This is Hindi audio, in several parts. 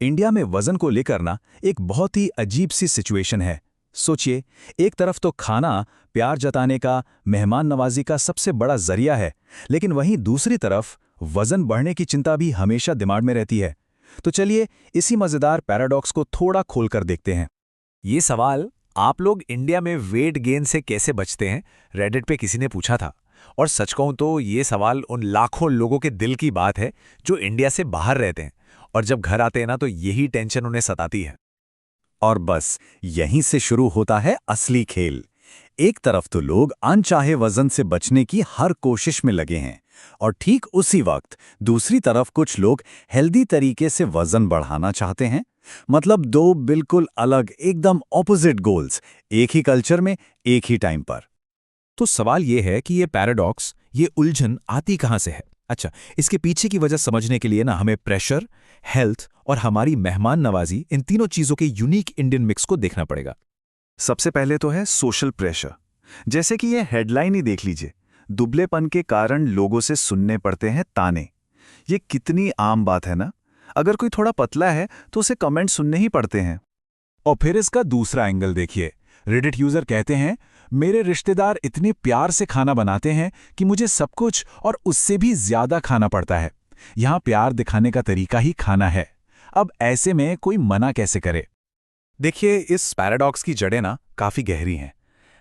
इंडिया में वजन को लेकर ना एक बहुत ही अजीब सी सिचुएशन है। सोचिए, एक तरफ तो खाना प्यार जताने का, मेहमान नवाजी का सबसे बड़ा जरिया है, लेकिन वहीं दूसरी तरफ वजन बढ़ने की चिंता भी हमेशा दिमाग में रहती है। तो चलिए इसी मजेदार पैराडॉक्स को थोड़ा खोलकर देखते हैं। ये सवाल आप लोग इंडिया में वेट गेन से कैसे बचते हैं, रेडिट पे किसी ने पूछा था। और सच कहूं तो ये सवाल उन लाखों लोगों के दिल की बात है जो इंडिया से बाहर रहते हैं, और जब घर आते हैं ना तो यही टेंशन उन्हें सताती है। और बस यहीं से शुरू होता है असली खेल। एक तरफ तो लोग अनचाहे वजन से बचने की हर कोशिश में लगे हैं, और ठीक उसी वक्त दूसरी तरफ कुछ लोग हेल्दी तरीके से वजन बढ़ाना चाहते हैं। मतलब दो बिल्कुल अलग, एकदम ऑपोजिट गोल्स, एक ही कल्चर में, एक ही टाइम पर। तो सवाल ये है कि ये पैराडॉक्स, ये उलझन आती कहाँ से है। अच्छा, इसके पीछे की वजह समझने के लिए ना हमें प्रेशर, हेल्थ और हमारी मेहमान नवाजी, इन तीनों चीजों के यूनिक इंडियन मिक्स को देखना पड़ेगा। सबसे पहले तो है सोशल प्रेशर। जैसे कि ये हेडलाइन ही देख लीजिए, दुबलेपन के कारण लोगों से सुनने पड़ते हैं ताने। ये कितनी आम बात है ना। अगर कोई थोड़ा पतला है तो उसे कमेंट सुनने ही पड़ते हैं। और फिर इसका दूसरा एंगल देखिए। रेडिट यूजर कहते हैं, मेरे रिश्तेदार इतने प्यार से खाना बनाते हैं कि मुझे सब कुछ और उससे भी ज्यादा खाना पड़ता है। यहाँ प्यार दिखाने का तरीका ही खाना है। अब ऐसे में कोई मना कैसे करे। देखिए, इस पैराडॉक्स की जड़ें ना काफी गहरी हैं।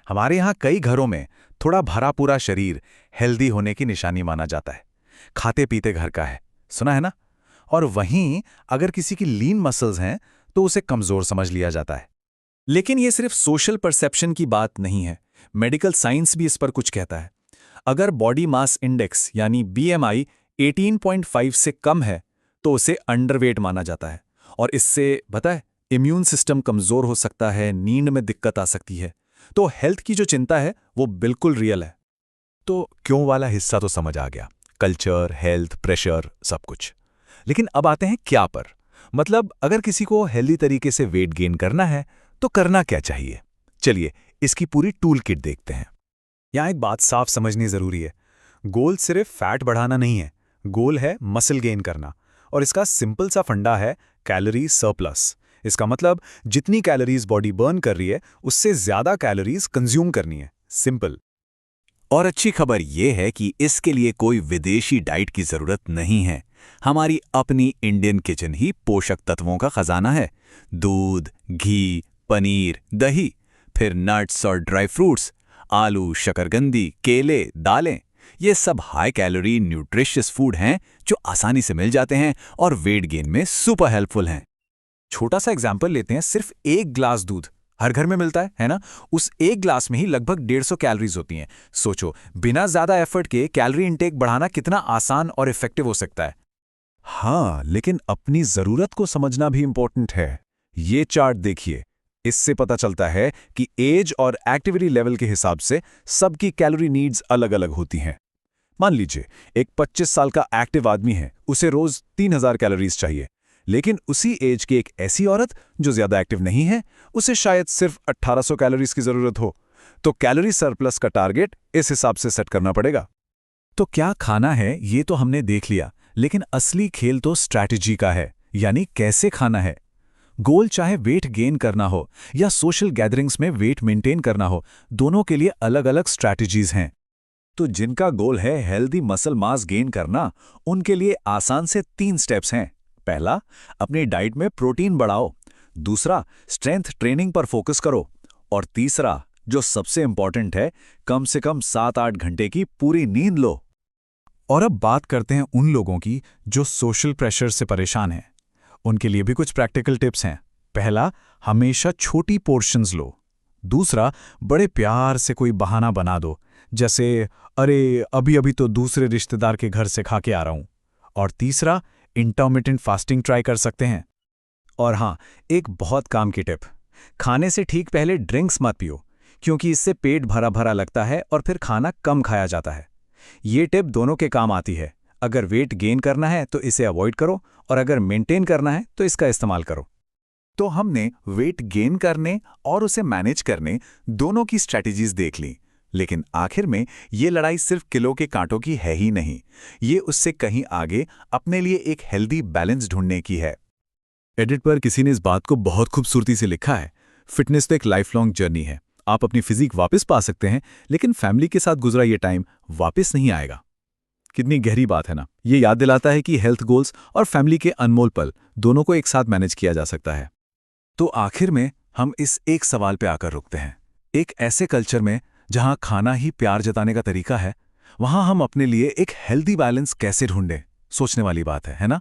हमारे यहाँ कई घरों में थोड़ा भरा पूरा शरीर हेल्दी होने की निशानी माना जाता है। खाते पीते घर का है, सुना है ना। और वहीं अगर किसी की लीन मसल्स हैं तो उसे कमजोर समझ लिया जाता है। लेकिन ये सिर्फ सोशल परसेप्शन की बात नहीं है, मेडिकल साइंस भी इस पर कुछ कहता है। अगर बॉडी मास इंडेक्स यानी बीएमआई 18.5 से कम है तो उसे अंडरवेट माना जाता है, और इससे पता है इम्यून सिस्टम कमजोर हो सकता है, नींद में दिक्कत आ सकती है। तो हेल्थ की जो चिंता है वो बिल्कुल रियल है। तो क्यों वाला हिस्सा तो समझ आ गया, कल्चर, हेल्थ, प्रेशर, सब कुछ। लेकिन अब आते हैं क्या पर। मतलब अगर किसी को हेल्दी तरीके से वेट गेन करना है तो करना क्या चाहिए। चलिए इसकी पूरी टूल किट देखते हैं। यहाँ एक बात साफ समझनी जरूरी है। गोल सिर्फ फैट बढ़ाना नहीं है, गोल है मसल गेन करना। और इसका सिंपल सा फंडा है कैलोरी सरप्लस। इसका मतलब जितनी कैलोरीज बॉडी बर्न कर रही है उससे ज्यादा कैलोरीज कंज्यूम करनी है। सिंपल। और अच्छी खबर यह है कि इसके लिए कोई विदेशी डाइट की जरूरत नहीं है। हमारी अपनी इंडियन किचन ही पोषक तत्वों का खजाना है। दूध, घी, पनीर, दही, फिर नट्स और ड्राई फ्रूट्स, आलू, शकरकंदी, केले, दालें, ये सब हाई कैलोरी न्यूट्रिशियस फूड हैं जो आसानी से मिल जाते हैं और वेट गेन में सुपर हेल्पफुल हैं। छोटा सा एग्जाम्पल लेते हैं। सिर्फ एक ग्लास दूध हर घर में मिलता है ना। उस एक ग्लास में ही लगभग 150 कैलोरीज होती हैं। सोचो, बिना ज्यादा एफर्ट के कैलोरी इंटेक बढ़ाना कितना आसान और इफेक्टिव हो सकता है। हाँ, लेकिन अपनी जरूरत को समझना भी इंपॉर्टेंट है। ये चार्ट देखिए, इससे पता चलता है कि एज और एक्टिविटी लेवल के हिसाब से सबकी कैलोरी नीड्स अलग अलग होती हैं। मान लीजिए एक 25 साल का एक्टिव आदमी है, उसे रोज 3000 कैलोरीज चाहिए। लेकिन उसी एज की एक ऐसी औरत जो ज्यादा एक्टिव नहीं है, उसे शायद सिर्फ 1800 कैलोरीज की जरूरत हो। तो कैलोरी सरप्लस का टारगेट इस हिसाब से सेट करना पड़ेगा। तो क्या खाना है ये तो हमने देख लिया, लेकिन असली खेल तो स्ट्रैटेजी का है, यानी कैसे खाना है। गोल चाहे वेट गेन करना हो या सोशल गैदरिंग्स में वेट मेंटेन करना हो, दोनों के लिए अलग अलग स्ट्रैटेजीज हैं। तो जिनका गोल है हेल्दी मसल मास गेन करना, उनके लिए आसान से 3 स्टेप्स हैं। पहला, अपनी डाइट में प्रोटीन बढ़ाओ। दूसरा, स्ट्रेंथ ट्रेनिंग पर फोकस करो। और तीसरा, जो सबसे इंपॉर्टेंट है, कम से कम 7-8 घंटे की पूरी नींद लो। और अब बात करते हैं उन लोगों की जो सोशल प्रेशर से परेशान हैं। उनके लिए भी कुछ प्रैक्टिकल टिप्स हैं। पहला, हमेशा छोटी पोर्शंस लो। दूसरा, बड़े प्यार से कोई बहाना बना दो, जैसे अरे अभी अभी तो दूसरे रिश्तेदार के घर से खा के आ रहा हूं। और तीसरा, इंटरमिटेंट फास्टिंग ट्राई कर सकते हैं। और हाँ, एक बहुत काम की टिप, खाने से ठीक पहले ड्रिंक्स मत पियो, क्योंकि इससे पेट भरा भरा लगता है और फिर खाना कम खाया जाता है। ये टिप दोनों के काम आती है। अगर वेट गेन करना है तो इसे अवॉइड करो, और अगर मेंटेन करना है तो इसका इस्तेमाल करो। तो हमने वेट गेन करने और उसे मैनेज करने दोनों की स्ट्रैटेजीज देख ली। लेकिन आखिर में ये लड़ाई सिर्फ किलो के कांटों की है ही नहीं, ये उससे कहीं आगे अपने लिए एक हेल्दी बैलेंस ढूंढने की है। एडिट पर किसी ने इस बात को बहुत खूबसूरती से लिखा है, फिटनेस तो एक लाइफ लॉन्ग जर्नी है। आप अपनी फिजिक वापस पा सकते हैं, लेकिन फैमिली के साथ गुजरा ये टाइम वापस नहीं आएगा। कितनी गहरी बात है ना। ये याद दिलाता है कि हेल्थ गोल्स और फैमिली के अनमोल पल दोनों को एक साथ मैनेज किया जा सकता है। तो आखिर में हम इस एक सवाल पे आकर रुकते हैं। एक ऐसे कल्चर में जहां खाना ही प्यार जताने का तरीका है, वहां हम अपने लिए एक हेल्दी बैलेंस कैसे ढूंढें? सोचने वाली बात है ना?